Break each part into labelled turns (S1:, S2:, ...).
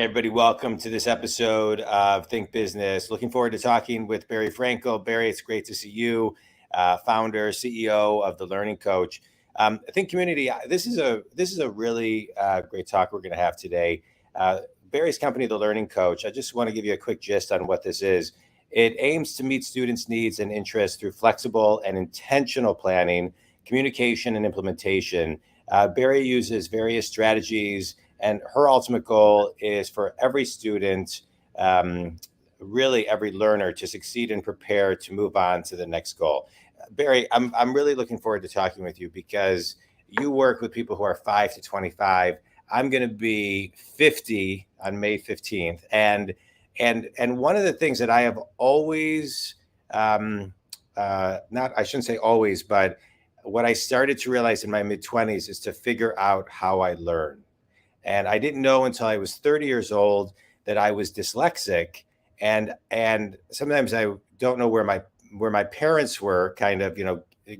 S1: everybody. Welcome to this episode of Think Business. Looking forward to talking with Barrie Frankel. Barrie, it's great to see you, founder, CEO of The Learning Coach. I think community, this is a really great talk we're going to have today. Barrie's company, The Learning Coach, I just want to give you a quick gist on what this is. It aims to meet students' needs and interests through flexible and intentional planning, communication, and implementation. Barrie uses various strategies, and her ultimate goal is for every student, really every learner, to succeed and prepare to move on to the next goal. Barrie, I'm really looking forward to talking with you because you work with people who are 5 to 25. I'm going to be 50 on May 15th. And one of the things that I have always, I shouldn't say always, but what I started to realize in my mid-20s is to figure out how I learn. And I didn't know until I was 30 years old that I was dyslexic. And sometimes I don't know where my parents were kind of,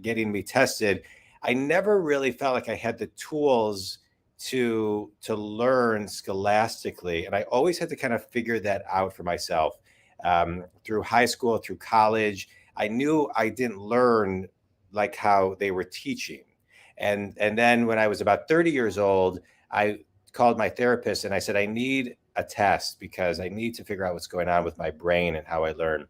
S1: getting me tested. I never really felt like I had the tools to learn scholastically. And I always had to kind of figure that out for myself. Through high school, through college, I knew I didn't learn like how they were teaching. And then when I was about 30 years old, I called my therapist and I said, I need a test because I need to figure out what's going on with my brain and how I learn.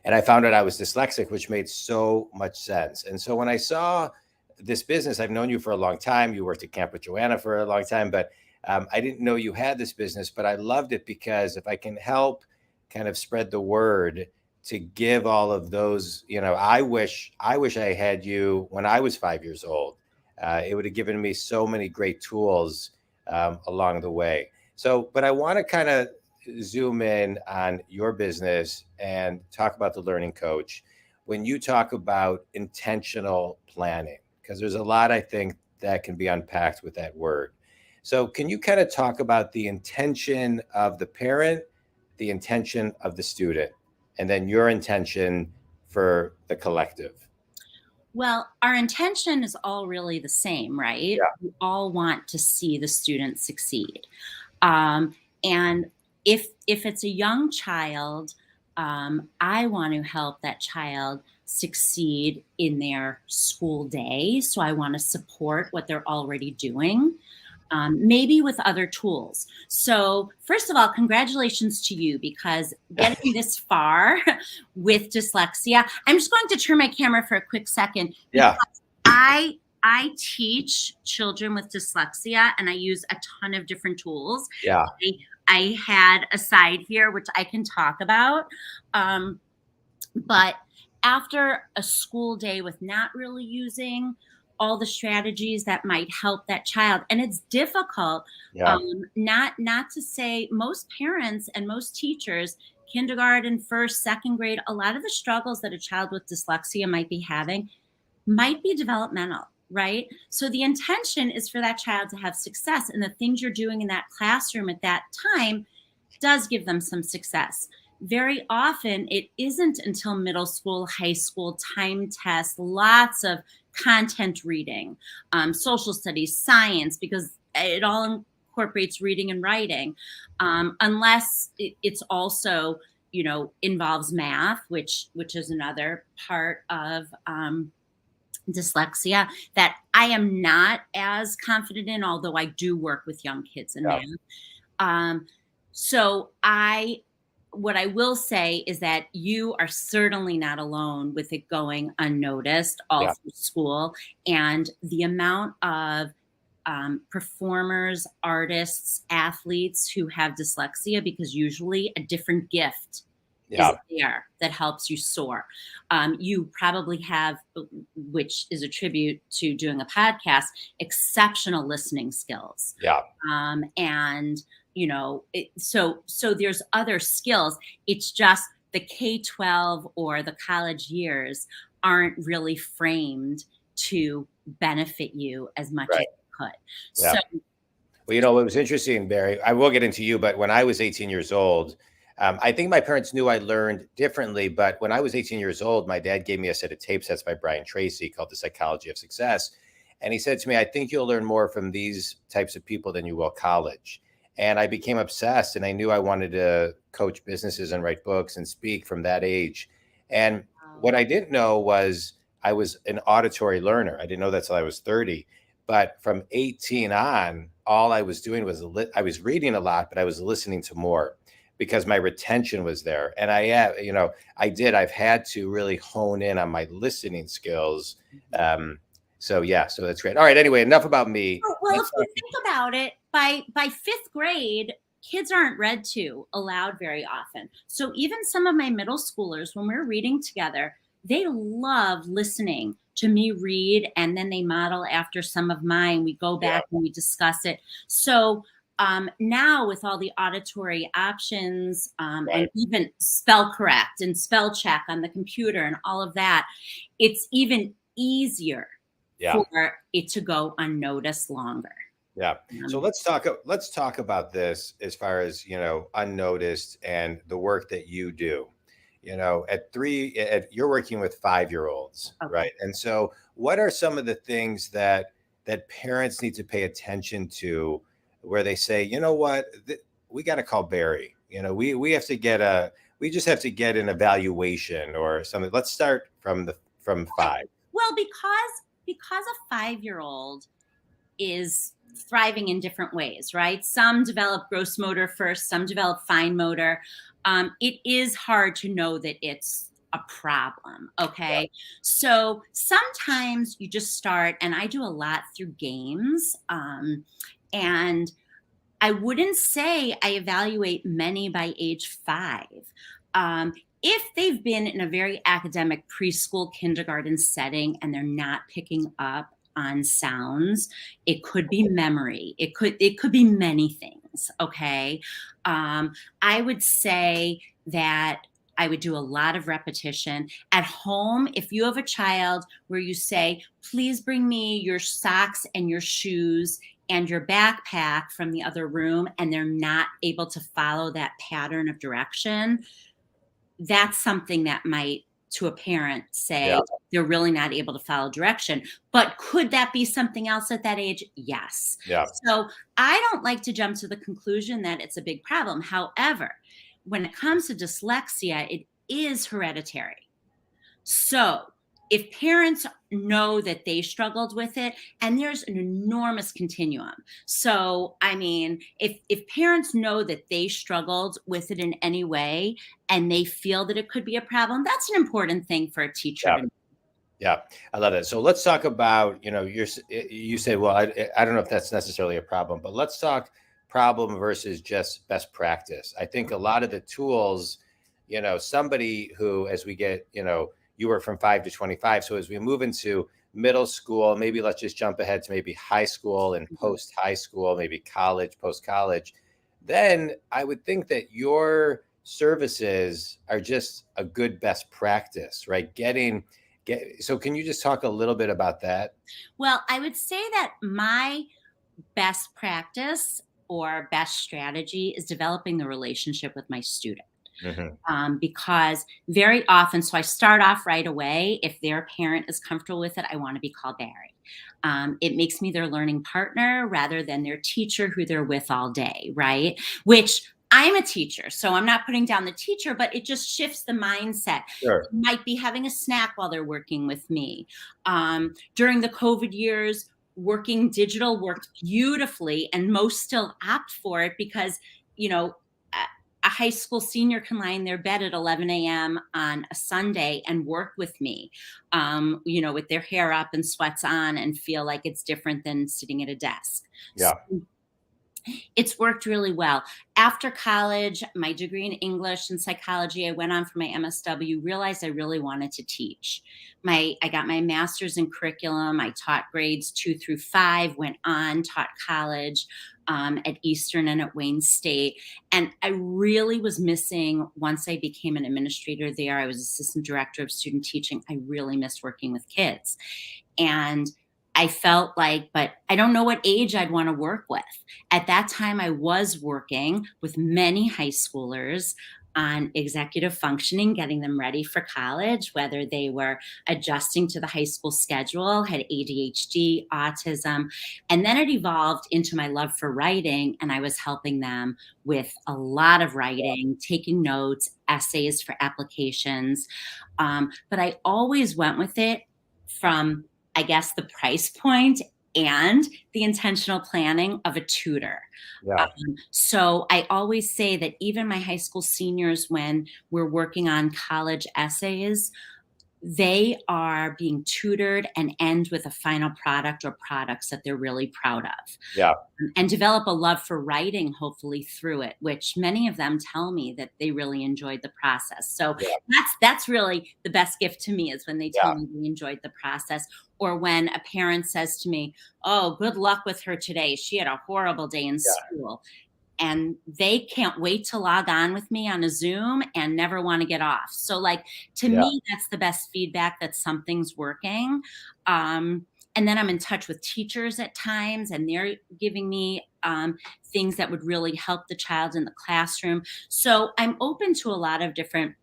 S1: And I found out I was dyslexic, which made so much sense. And so when I saw this business, I've known you for a long time. You worked at Camp with Joanna for a long time, but I didn't know you had this business, but I loved it because if I can help kind of spread the word to give all of those, I wish I had you when I was 5 years old. It would have given me so many great tools along the way. So, but I want to kind of zoom in on your business and talk about The Learning Coach. When you talk about intentional planning, because there's a lot, I think, that can be unpacked with that word. So can you kind of talk about the intention of the parent, the intention of the student, and then your intention for the collective?
S2: Well, our intention is all really the same, right?
S1: Yeah.
S2: We all want to see the student succeed. And if it's a young child, I want to help that child succeed in their school day. So I want to support what they're already doing, maybe with other tools. So first of all, congratulations to you because getting this far with dyslexia. I'm just going to turn my camera for a quick second.
S1: Yeah.
S2: I teach children with dyslexia and I use a ton of different tools.
S1: Yeah.
S2: I had a side here, which I can talk about. But after a school day with not really using all the strategies that might help that child, and it's difficult, not to say most parents and most teachers, kindergarten, first, second grade, a lot of the struggles that a child with dyslexia might be having might be developmental. Right? So the intention is for that child to have success, and the things you're doing in that classroom at that time does give them some success. Very often it isn't until middle school, high school, time tests, lots of content reading, social studies, science, because it all incorporates reading and writing, unless it's also, involves math, which is another part of dyslexia that I am not as confident in, although I do work with young kids in math. So what I will say is that you are certainly not alone with it going unnoticed all through school, and the amount of performers, artists, athletes who have dyslexia, because usually a different gift is there that helps you soar. You probably have, which is a tribute to doing a podcast, exceptional listening skills.
S1: Yeah.
S2: And so there's other skills. It's just the K-12 or the college years aren't really framed to benefit you as much as they could.
S1: Yeah.
S2: So,
S1: well, it was interesting, Barrie. I will get into you, but when I was 18 years old, I think my parents knew I learned differently, but when I was 18 years old, my dad gave me a set of tape sets by Brian Tracy called The Psychology of Success. And he said to me, I think you'll learn more from these types of people than you will college. and I became obsessed, and I knew I wanted to coach businesses and write books and speak from that age. And what I didn't know was I was an auditory learner. I didn't know that till I was 30. But from 18 on, all I was doing was I was reading a lot, but I was listening to more because my retention was there. And I've had to really hone in on my listening skills. So that's great. All right. Anyway, enough about me.
S2: Well, if you think about it, by fifth grade, kids aren't read to aloud very often. So even some of my middle schoolers, when we're reading together, they love listening to me read, and then they model after some of mine. We go back and we discuss it. So now with all the auditory options and even spell correct and spell check on the computer and all of that, it's even easier for it to go unnoticed longer.
S1: Yeah. So let's talk about this as far as, unnoticed and the work that you do. You're working with 5-year-olds, right? And so what are some of the things that parents need to pay attention to where they say, you know what, we got to call Barrie, we just have to get an evaluation or something. Let's start from 5.
S2: Well, because a 5-year-old is thriving in different ways, right? Some develop gross motor first, some develop fine motor. It is hard to know that it's a problem. Okay. Yeah. So sometimes you just start, and I do a lot through games. And I wouldn't say I evaluate many by age 5. If they've been in a very academic preschool, kindergarten setting, and they're not picking up on sounds, it could be memory. It could be many things. Okay. I would say that I would do a lot of repetition at home. If you have a child where you say, please bring me your socks and your shoes and your backpack from the other room, and they're not able to follow that pattern of direction, that's something that might, to a parent, say they're really not able to follow direction. But could that be something else at that age? Yes.
S1: Yeah.
S2: So I don't like to jump to the conclusion that it's a big problem. However, when it comes to dyslexia, it is hereditary. So if parents know that they struggled with it, and there's an enormous continuum. So, I mean, if parents know that they struggled with it in any way and they feel that it could be a problem, that's an important thing for a teacher to know.
S1: Yeah, I love it. So let's talk about, you say, well, I don't know if that's necessarily a problem, but let's talk problem versus just best practice. I think a lot of the tools, somebody who, as we get, you were from 5 to 25. So as we move into middle school, maybe let's just jump ahead to maybe high school and post high school, maybe college, post college. Then I would think that your services are just a good best practice, right? So can you just talk a little bit about that?
S2: Well, I would say that my best practice or best strategy is developing the relationship with my student. Mm-hmm. Because very often, so I start off right away. If their parent is comfortable with it, I want to be called Barrie. It makes me their learning partner rather than their teacher who they're with all day, right? Which I'm a teacher, so I'm not putting down the teacher, but it just shifts the mindset.
S1: Sure.
S2: They might be having a snack while they're working with me. During the COVID years, working digital worked beautifully, and most still opt for it because, a high school senior can lie in their bed at 11 a.m. on a Sunday and work with me, with their hair up and sweats on, and feel like it's different than sitting at a desk.
S1: Yeah.
S2: So it's worked really well. After college, my degree in English and psychology, I went on for my MSW, realized I really wanted to teach. I got my master's in curriculum. I taught grades 2 through 5, went on, taught college at Eastern and at Wayne State. And I really was missing, once I became an administrator there, I was assistant director of student teaching. I really missed working with kids. And I felt like, but I don't know what age I'd want to work with. At that time, I was working with many high schoolers. on executive functioning, getting them ready for college, whether they were adjusting to the high school schedule, had ADHD, autism. And then it evolved into my love for writing, and I was helping them with a lot of writing, taking notes, essays for applications. But I always went with it from, I guess, the price point and the intentional planning of a tutor.
S1: Yeah.
S2: So I always say that even my high school seniors, when we're working on college essays, they are being tutored and end with a final product or products that they're really proud of,
S1: Yeah.
S2: and develop a love for writing, hopefully through it, which many of them tell me that they really enjoyed the process. So
S1: Yeah.
S2: that's really the best gift to me, is when they tell
S1: Yeah.
S2: me they enjoyed the process, or when a parent says to me, "Oh, good luck with her today. She had a horrible day in
S1: Yeah.
S2: school." And they can't wait to log on with me on a Zoom and never want to get off. So, like, to
S1: Yeah.
S2: me, that's the best feedback that something's working. And then I'm in touch with teachers at times, and they're giving me things that would really help the child in the classroom. So I'm open to a lot of different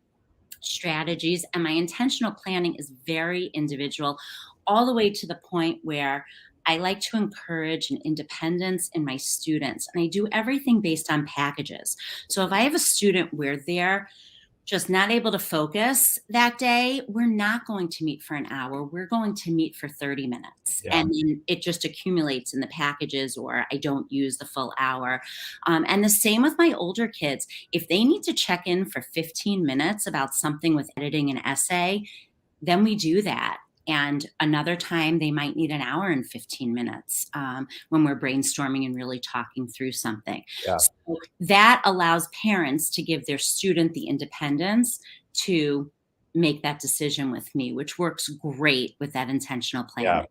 S2: strategies, and my intentional planning is very individual, all the way to the point where I like to encourage an independence in my students, and I do everything based on packages. So if I have a student where they're just not able to focus that day, we're not going to meet for an hour. We're going to meet for 30 minutes.
S1: Yeah.
S2: And then it just accumulates in the packages, or I don't use the full hour. And the same with my older kids. If they need to check in for 15 minutes about something with editing an essay, then we do that. And another time they might need an hour and 15 minutes when we're brainstorming and really talking through something.
S1: Yeah.
S2: So that allows parents to give their student the independence to make that decision with me, which works great with that intentional planning.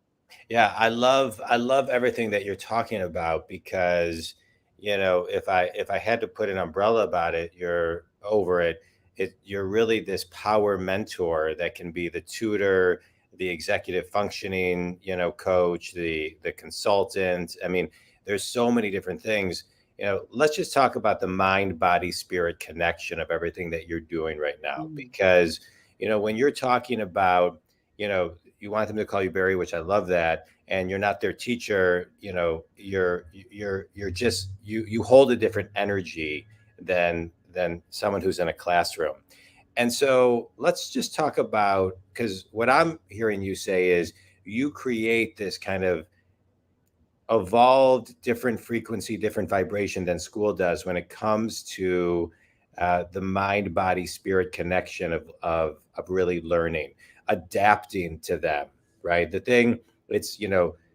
S1: Yeah, I love everything that you're talking about, because if I had to put an umbrella about it, you're really this power mentor that can be the tutor, the executive functioning, coach, the consultant. I mean, there's so many different things. Let's just talk about the mind, body, spirit connection of everything that you're doing right now, because when you're talking about, you want them to call you Barry, which I love that, and you're not their teacher, you're just you hold a different energy than someone who's in a classroom. And so let's just talk about, because what I'm hearing you say is you create this kind of evolved, different frequency, different vibration than school does when it comes to the mind, body, spirit connection of really learning, adapting to them, right? The thing, it's,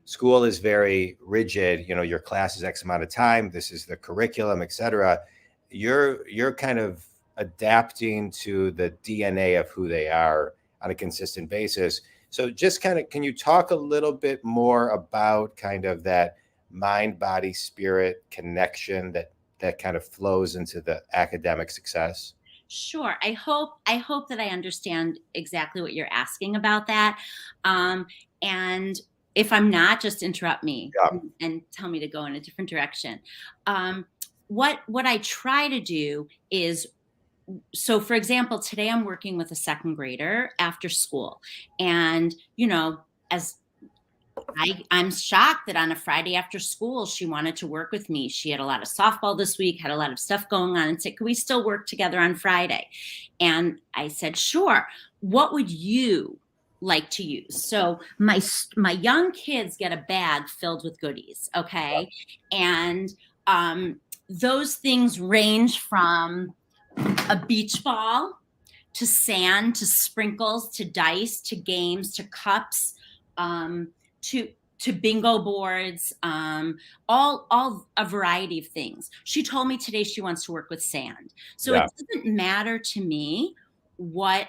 S1: school is very rigid, your class is X amount of time, this is the curriculum, et cetera. You're kind of adapting to the DNA of who they are on a consistent basis. So just kind of, can you talk a little bit more about kind of that mind, body, spirit connection that kind of flows into the academic success?
S2: Sure. I hope that I understand exactly what you're asking about that. And if I'm not, just interrupt me
S1: Yeah.
S2: and tell me to go in a different direction. What I try to do is, so for example, today I'm working with a second grader after school, and as I'm shocked that on a Friday after school, she wanted to work with me. She had a lot of softball this week, had a lot of stuff going on, and said, "Could we still work together on Friday?" And I said, "Sure. What would you like to use?" So my young kids get a bag filled with goodies, okay? And those things range from a beach ball to sand to sprinkles to dice to games to cups, to bingo boards, all a variety of things. She told me today she wants to work with sand. So
S1: Yeah.
S2: it doesn't matter to me what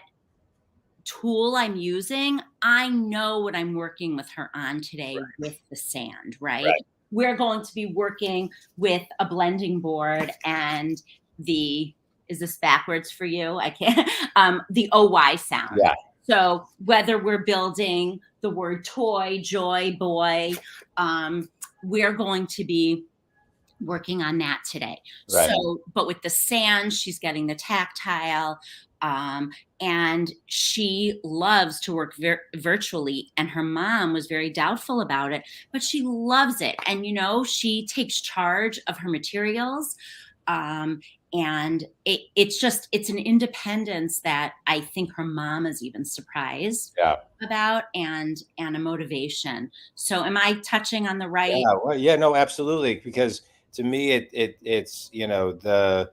S2: tool I'm using. I know what I'm working with her on today with the sand, right? We're going to be working with a blending board and is this backwards for you? I can't, the OY sound.
S1: Yeah.
S2: So whether we're building the word toy, joy, boy, we're going to be working on that today.
S1: Right.
S2: So, but with the sand, she's getting the tactile. Um, and she loves to work virtually. And her mom was very doubtful about it, but she loves it. And, she takes charge of her materials. Um, and it's an independence that I think her mom is even surprised
S1: Yeah.
S2: about, and a motivation. So am I touching on the right?
S1: Yeah. Well, yeah, no, absolutely. Because to me, it's, the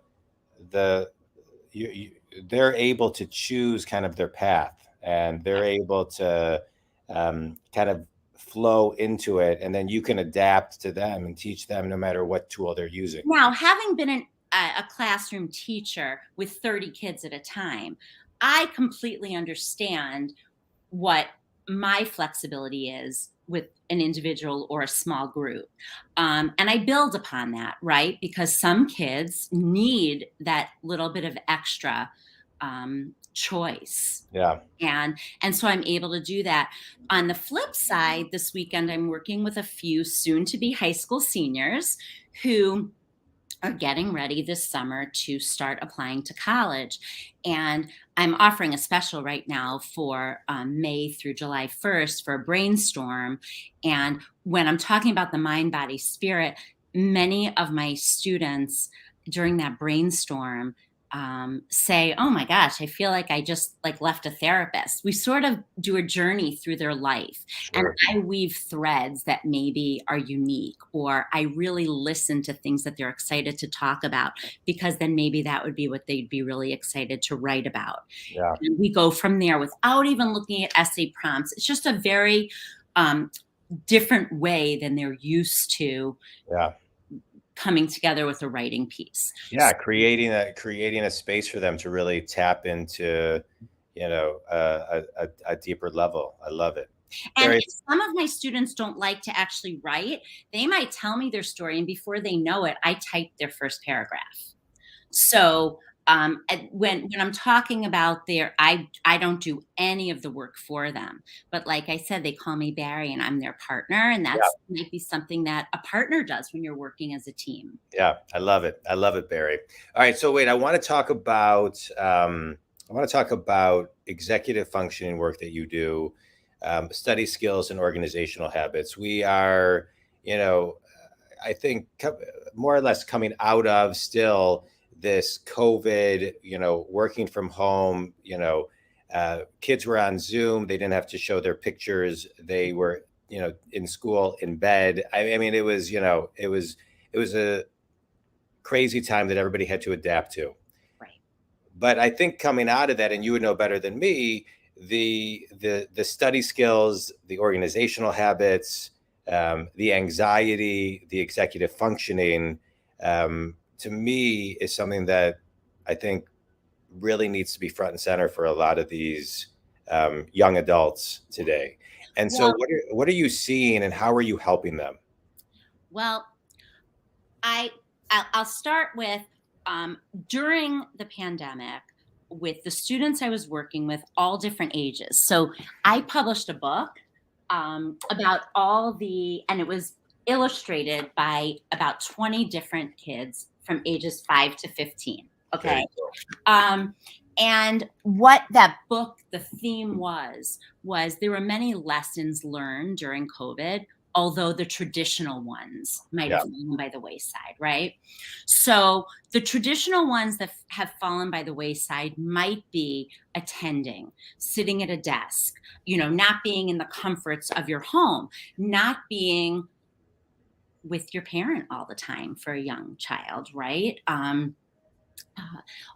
S1: you, they're able to choose kind of their path, and they're able to kind of flow into it, and then you can adapt to them and teach them no matter what tool they're using.
S2: Now, having been a classroom teacher with 30 kids at a time, I completely understand what my flexibility is with an individual or a small group. And I build upon that, right? Because some kids need that little bit of extra choice.
S1: Yeah.
S2: And so I'm able to do that. On the flip side, this weekend I'm working with a few soon to be high school seniors who are getting ready this summer to start applying to college. And I'm offering a special right now for May through July 1st for a brainstorm. And when I'm talking about the mind, body, spirit, many of my students during that brainstorm say, "Oh my gosh, I feel like I just like left a therapist." We sort of do a journey through their life, and
S1: Sure.
S2: I weave threads that maybe are unique, or I really listen to things that they're excited to talk about, because then maybe that would be what they'd be really excited to write about.
S1: Yeah.
S2: And we go from there without even looking at essay prompts. It's just a very um, different way than they're used to
S1: Yeah.
S2: coming together with a writing piece.
S1: Yeah, creating a space for them to really tap into, a deeper level. I love it.
S2: And
S1: Barry,
S2: if some of my students don't like to actually write, they might tell me their story, and before they know it, I type their first paragraph. So when I'm talking about I don't do any of the work for them. But like I said, they call me Barrie, and I'm their partner, and
S1: yeah,
S2: that's might be something that a partner does when you're working as a team.
S1: yeah, I love it. I love it, Barry. All right, so wait, I want to talk about executive functioning work that you do, study skills and organizational habits. We are, you know, I think more or less coming out of still this COVID, working from home, kids were on Zoom. They didn't have to show their pictures. They were, in school, in bed. I mean, it was a crazy time that everybody had to adapt to.
S2: Right.
S1: But I think coming out of that, and you would know better than me, the study skills, the organizational habits, the anxiety, the executive functioning, to me is something that I think really needs to be front and center for a lot of these young adults today. And so,
S2: Well,
S1: what are you seeing, and how are you helping them?
S2: well, I I'll start with during the pandemic, with the students I was working with, all different ages. So I published a book about and it was illustrated by about 20 different kids from ages 5 to 15. Okay.
S1: Very cool.
S2: Um, and what that book, the theme was there were many lessons learned during COVID, although the traditional ones might
S1: Yeah,
S2: have fallen by the wayside, right? So the traditional ones that have fallen by the wayside might be attending, sitting at a desk, not being in the comforts of your home, not being with your parent all the time for a young child, right?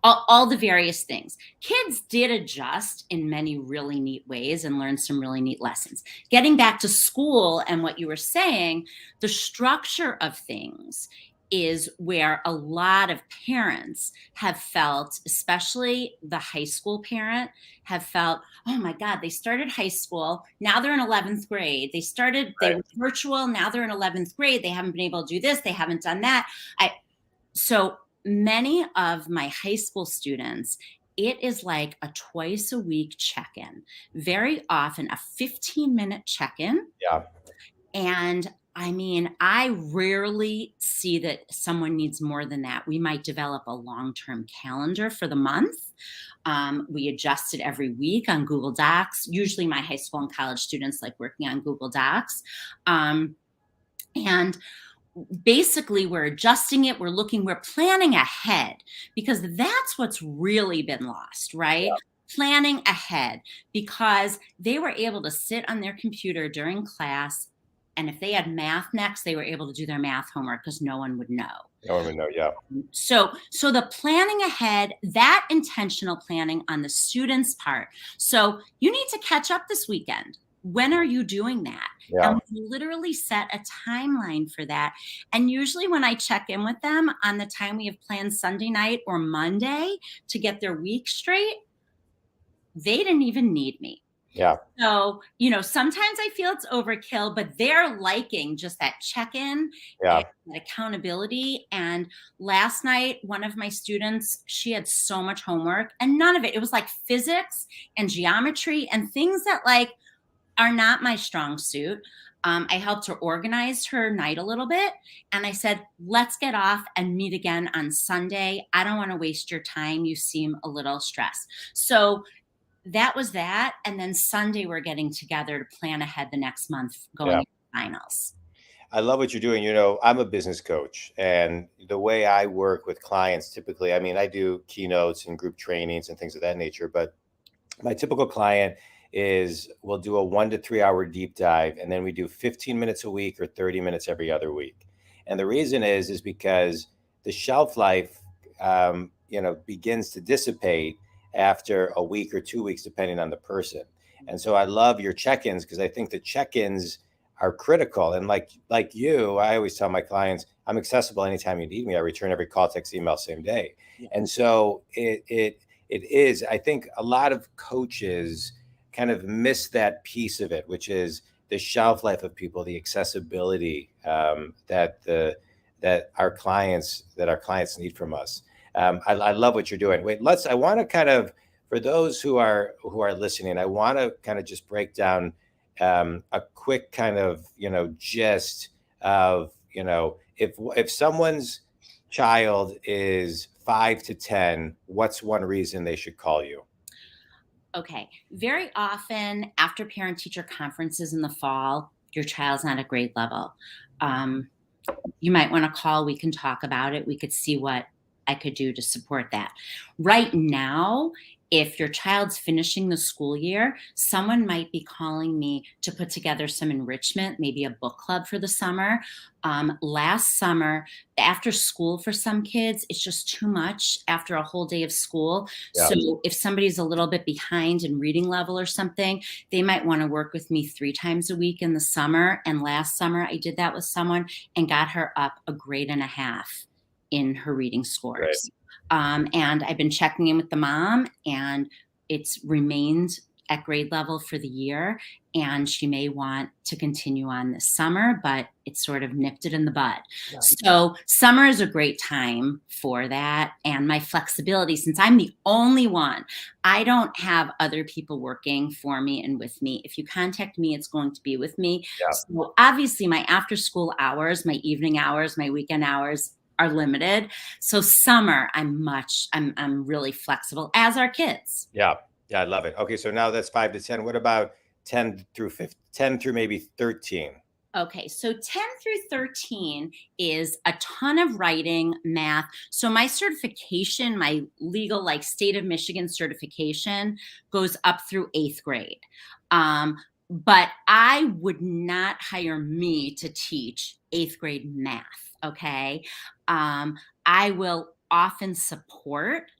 S2: All the various things. Kids did adjust in many really neat ways and learn some really neat lessons. Getting back to school and what you were saying, the structure of things is where a lot of parents have felt, especially the high school parent, have felt, oh my God, they started high school. Now they're in 11th grade. They
S1: right.
S2: were virtual. Now they're in 11th grade. They haven't been able to do this. They haven't done that. So many of my high school students, it is like a twice a week check-in, very often a 15-minute check-in.
S1: Yeah,
S2: And I mean, I rarely see that someone needs more than that. We might develop a long-term calendar for the month. We adjust it every week on Google Docs. Usually my high school and college students like working on Google Docs. And basically we're adjusting it, we're planning ahead, because that's what's really been lost, right? Planning ahead, because they were able to sit on their computer during class, and if they had math next, they were able to do their math homework because no one would know.
S1: No one would know. Yeah.
S2: So the planning ahead, that intentional planning on the student's part. So you need to catch up this weekend. When are you doing that?
S1: Yeah.
S2: And we literally set a timeline for that. And usually when I check in with them on the time we have planned Sunday night or Monday to get their week straight, they didn't even need me.
S1: Yeah.
S2: So, sometimes I feel it's overkill, but they're liking just that check-in
S1: Yeah.
S2: and that accountability. And last night, one of my students, she had so much homework, and none of it was like physics and geometry and things that like are not my strong suit. I helped her organize her night a little bit. And I said, let's get off and meet again on Sunday. I don't want to waste your time. You seem a little stressed. So that was that. And then Sunday, we're getting together to plan ahead the next month going into finals.
S1: I love what you're doing. I'm a business coach, and the way I work with clients typically, I mean, I do keynotes and group trainings and things of that nature, but my typical client we'll do a 1 to 3 hour deep dive, and then we do 15 minutes a week or 30 minutes every other week. And the reason is because the shelf life, begins to dissipate after a week or 2 weeks, depending on the person. And so I love your check-ins, because I think the check-ins are critical. And like you, I always tell my clients, I'm accessible anytime you need me. I return every call, text, email, same day. Yeah. And so it is, I think a lot of coaches kind of miss that piece of it, which is the shelf life of people, the accessibility that our clients need from us. I love what you're doing. Wait, I want to kind of, for those who are listening, I want to kind of just break down a quick kind of, gist of, if someone's child is 5 to 10, what's one reason they should call you?
S2: Okay. Very often after parent teacher conferences in the fall, your child's not at grade level. You might want to call. We can talk about it. We could see what I could do to support that. Right now, if your child's finishing the school year, someone might be calling me to put together some enrichment, maybe a book club for the summer. Last summer, after school for some kids, it's just too much after a whole day of school. Yeah. So if somebody's a little bit behind in reading level or something, they might want to work with me 3 times a week in the summer. And last summer, I did that with someone and got her up a grade and a half in her reading scores. Right. And I've been checking in with the mom, and it's remained at grade level for the year. And she may want to continue on this summer, but it's sort of nipped it in the bud. Yeah. So summer is a great time for that. And my flexibility, since I'm the only one, I don't have other people working for me and with me. If you contact me, it's going to be with me. Yeah. So obviously my after school hours, my evening hours, my weekend hours are limited. So summer, I'm really flexible, as are kids.
S1: Yeah. Yeah, I love it. Okay, so now that's 5 to 10. What about 10 through 15, 10 through maybe 13?
S2: Okay, so 10 through 13 is a ton of writing, math. So my certification, my legal, like state of Michigan certification, goes up through 8th grade. But I would not hire me to teach 8th grade math. Okay. I will often support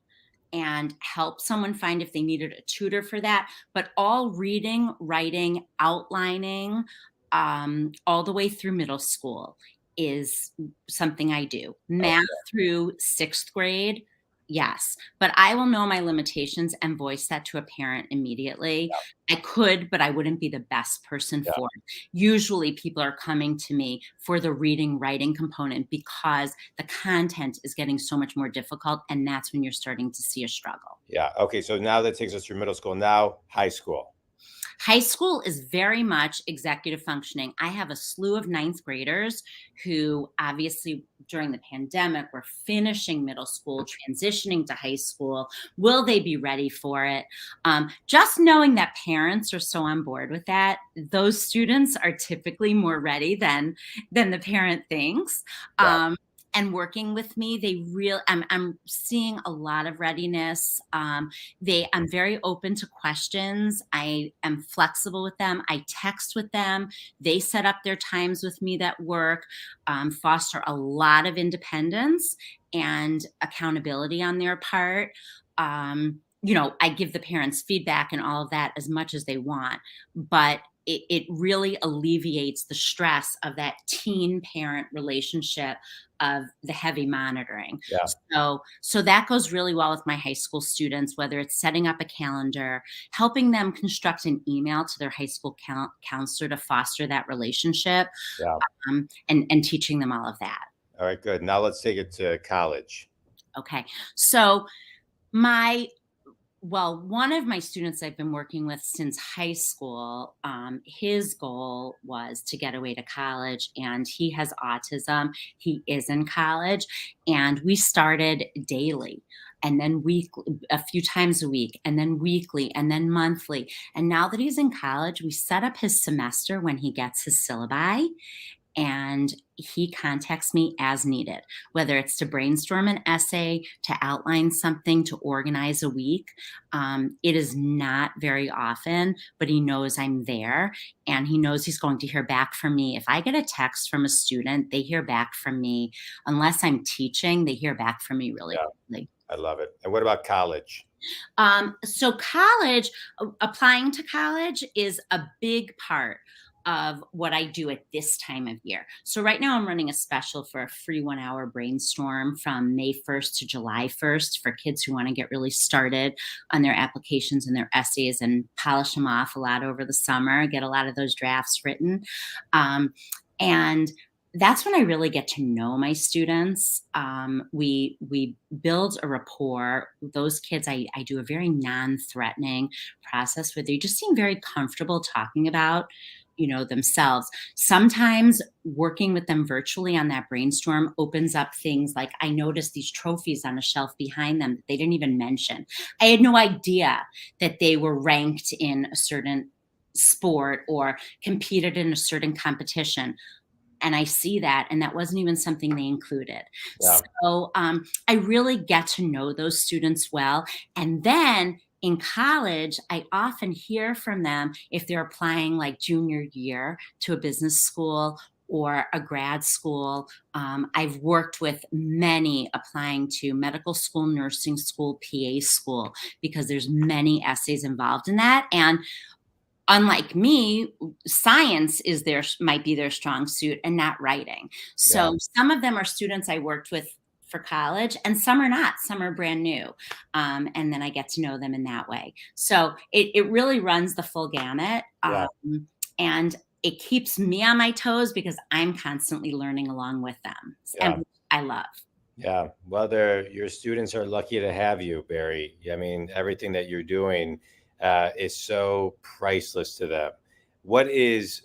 S2: and help someone find if they needed a tutor for that, but all reading, writing, outlining, all the way through middle school is something I do. Math through 6th grade, yes, but I will know my limitations and voice that to a parent immediately. Yeah. I could, but I wouldn't be the best person for it. Usually people are coming to me for the reading, writing component because the content is getting so much more difficult, and that's when you're starting to see a struggle.
S1: Yeah. Okay. So now that takes us through middle school. Now high school.
S2: High school is very much executive functioning. I have a slew of ninth graders who obviously during the pandemic were finishing middle school, transitioning to high school. Will they be ready for it? Just knowing that parents are so on board with that, those students are typically more ready than the parent thinks.
S1: Yeah.
S2: And working with me, I'm seeing a lot of readiness. I'm very open to questions. I am flexible with them. I text with them. They set up their times with me that work, foster a lot of independence and accountability on their part. I give the parents feedback and all of that as much as they want, but it really alleviates the stress of that teen parent relationship of the heavy monitoring.
S1: Yeah.
S2: So that goes really well with my high school students, whether it's setting up a calendar, helping them construct an email to their high school counselor to foster that relationship,
S1: Yeah.
S2: and teaching them all of that.
S1: All right, good. Now let's take it to college.
S2: Okay. So one of my students I've been working with since high school, his goal was to get away to college, and he has autism. He is in college, and we started daily, and then weekly, a few times a week, and then weekly, and then monthly. And now that he's in college, we set up his semester when he gets his syllabi, and he contacts me as needed, whether it's to brainstorm an essay, to outline something, to organize a week. It is not very often, but he knows I'm there, and he knows he's going to hear back from me. If I get a text from a student, they hear back from me. Unless I'm teaching, they hear back from me really quickly.
S1: I love it. And what about college?
S2: So college, applying to college is a big part of what I do at this time of year. So right now I'm running a special for a free 1-hour brainstorm from May 1st to July 1st for kids who want to get really started on their applications and their essays and polish them off a lot over the summer, get a lot of those drafts written. And that's when I really get to know my students. We build a rapport. Those kids, I do a very non-threatening process where they just seem very comfortable talking about themselves. Sometimes working with them virtually on that brainstorm opens up things like I noticed these trophies on a shelf behind them that they didn't even mention. I had no idea that they were ranked in a certain sport or competed in a certain competition. And I see that, and that wasn't even something they included.
S1: Yeah.
S2: So I really get to know those students well. And then in college, I often hear from them if they're applying like junior year to a business school or a grad school. I've worked with many applying to medical school, nursing school, PA school, because there's many essays involved in that. And unlike me, science might be their strong suit and not writing. So some of them are students I worked with for college, and some are not. Some are brand new. And then I get to know them in that way. So it really runs the full gamut. And it keeps me on my toes because I'm constantly learning along with them. And I love.
S1: Yeah. Well, your students are lucky to have you, Barrie. I mean, everything that you're doing is so priceless to them. What is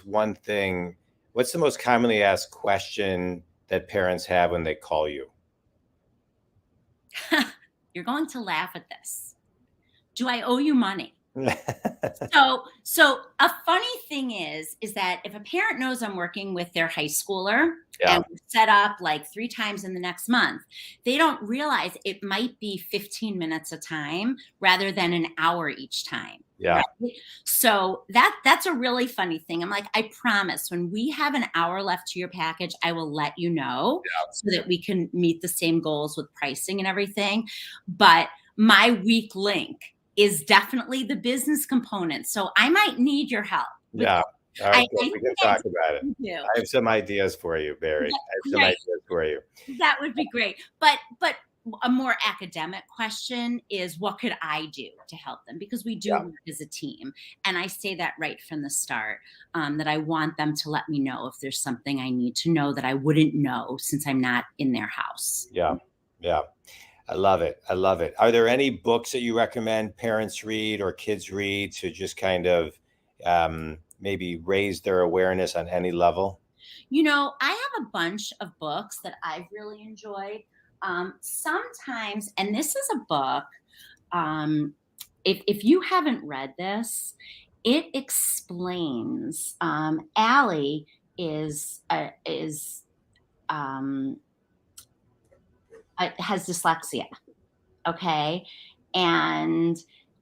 S1: one thing? What's the most commonly asked question that parents have when they call you?
S2: You're going to laugh at this. Do I owe you money? So a funny thing is that if a parent knows I'm working with their high schooler and we're set up like 3 times in the next month, they don't realize it might be 15 minutes a time rather than an hour each time.
S1: Yeah.
S2: Right? So that's a really funny thing. I'm like, I promise when we have an hour left to your package, I will let you know so that we can meet the same goals with pricing and everything. But my weak link is definitely the business component. So I might need your help.
S1: Yeah. All right, we can talk about it. I have some ideas for you, Barrie.
S2: That would be great. But a more academic question is, what could I do to help them? Because we do work as a team. And I say that right from the start, that I want them to let me know if there's something I need to know that I wouldn't know since I'm not in their house.
S1: Yeah. Yeah. I love it. I love it. Are there any books that you recommend parents read or kids read to just kind of maybe raise their awareness on any level?
S2: I have a bunch of books that I've really enjoyed. Sometimes, and this is a book, um, if you haven't read this, it explains. Allie is um, has dyslexia. Okay, and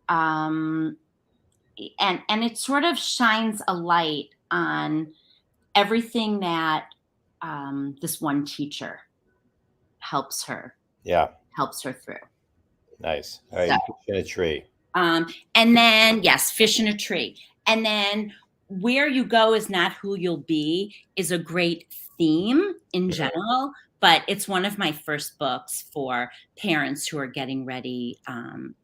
S2: um, and it sort of shines a light on everything that this one teacher helps her
S1: Yeah.
S2: helps her through.
S1: Nice. All right.
S2: So,
S1: You put in a tree.
S2: and then yes, fish in a tree, and then where you go is not who you'll be is a great theme in general. But it's one of my first books for parents who are getting ready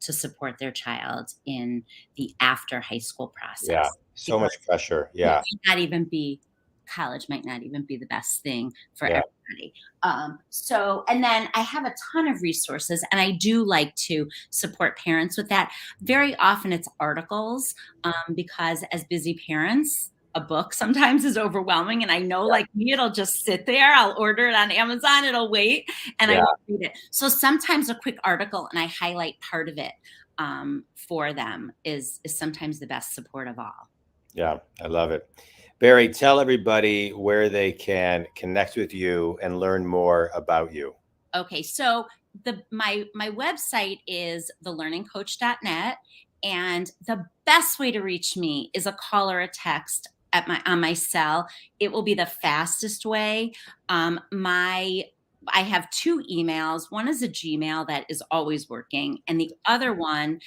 S2: to support their child in the after high school
S1: Yeah.
S2: process.
S1: So
S2: Because
S1: much pressure.
S2: it
S1: Yeah.
S2: might not even be college might not even be the best thing for
S1: Yeah.
S2: everybody. And then I have a ton of resources, and I do like to support parents with that. Very often it's articles, because as busy parents, a book sometimes is overwhelming. And I know, like me, it'll just sit there. I'll order it on Amazon, it'll wait, and I
S1: Yeah.
S2: won't read it. So sometimes a quick article and I highlight part of it for them is sometimes the best support of all.
S1: Yeah. I love it. Barrie, tell everybody where they can connect with you and learn more about you.
S2: Okay, so my website is thelearningcoach.net, and the best way to reach me is a call or a text at my on my cell. It will be the fastest way. My I have two emails. One is a Gmail that is always working, and the other one,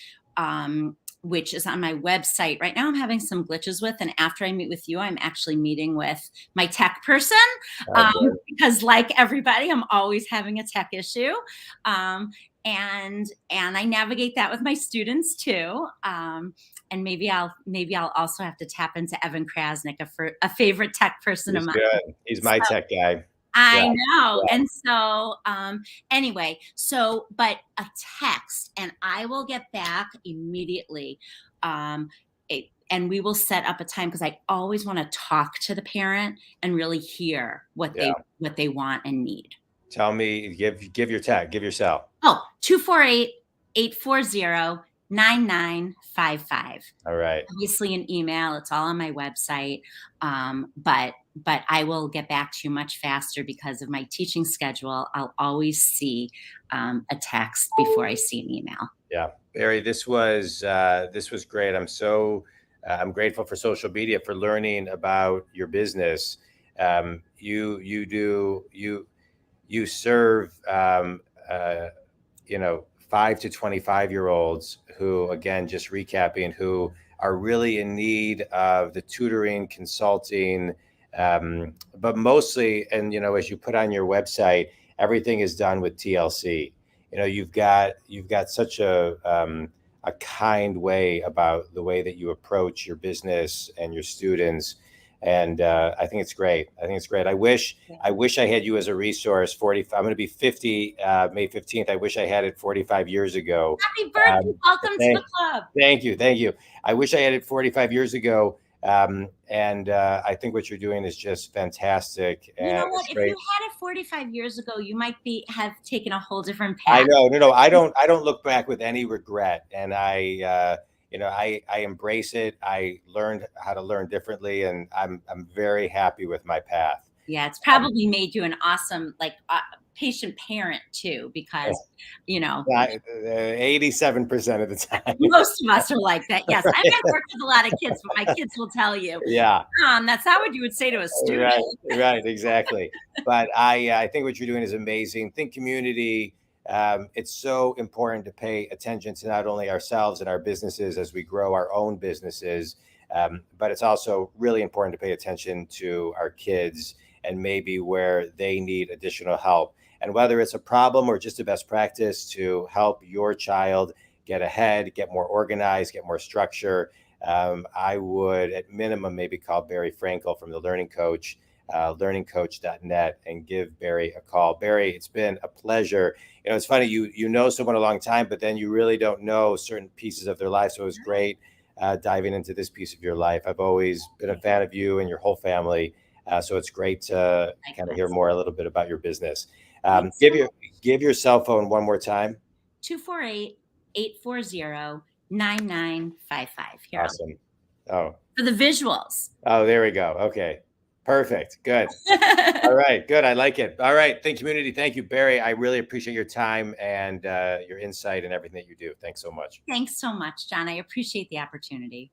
S2: which is on my website. Right now, I'm having some glitches with, and after I meet with you, I'm actually meeting with my tech person,
S1: Oh, good.
S2: because, like everybody, I'm always having a tech issue, um, and I navigate that with my students too. And maybe I'll also have to tap into Evan Krasnick, a favorite tech person of
S1: He's
S2: mine.
S1: good. He's my tech guy. Yeah.
S2: I know.
S1: Yeah.
S2: And so, anyway, but a text, and I will get back immediately. Um, and we will set up a time, because I always want to talk to the parent and really hear what
S1: Yeah.
S2: they want and need.
S1: Tell me, give your tag, give your cell.
S2: Oh, 248-840-9955.
S1: All right.
S2: Obviously an email. It's all on my website. But I will get back to you much faster because of my teaching schedule. I'll always see a text before I see an email.
S1: Yeah. Barrie, this was great. I'm grateful for social media, for learning about your business. You serve 5 to 25-year-olds who, again, just recapping, who are really in need of the tutoring, consulting, but mostly, and as you put on your website, everything is done with TLC. You've got such a kind way about the way that you approach your business and your students. And I think it's great. I wish I had you as a resource. I'm going to be 50 May 15th. I wish I had it 45 years ago.
S2: Happy birthday. Welcome to the club.
S1: Thank you. I wish I had it 45 years ago. And I think what you're doing is just fantastic.
S2: You know
S1: And
S2: what?
S1: it's
S2: If
S1: great.
S2: you had it 45 years ago, you might have taken a whole different path.
S1: I know. No, I don't look back with any regret. And I embrace it. I learned how to learn differently, and I'm very happy with my path.
S2: Yeah, it's probably made you an awesome, patient parent too, because
S1: 87% of the time.
S2: most of us are like that. Yes, I've worked with a lot of kids, but my kids will tell you,
S1: Yeah.
S2: That's not what you would say to a student.
S1: Right, exactly. But I think what you're doing is amazing. Think community. It's so important to pay attention to not only ourselves and our businesses as we grow our own businesses, but it's also really important to pay attention to our kids and maybe where they need additional help. And whether it's a problem or just a best practice to help your child get ahead, get more organized, get more structure, I would at minimum maybe call Barrie Frankel from The Learning Coach. learningcoach.net, and give Barrie a call. Barrie, it's been a pleasure. It's funny, you know someone a long time, but then you really don't know certain pieces of their life. So it was great diving into this piece of your life. I've always been a fan of you and your whole family. So it's great to kind of hear more a little bit about your business. Give your cell phone one more time.
S2: 248-840-9955.
S1: Awesome. Oh,
S2: for the visuals.
S1: Oh, there we go. Okay. Perfect. Good. All right. Good. I like it. All right. Think community. Thank you, Barrie. I really appreciate your time and your insight and everything that you do. Thanks so much.
S2: Thanks so much, John. I appreciate the opportunity.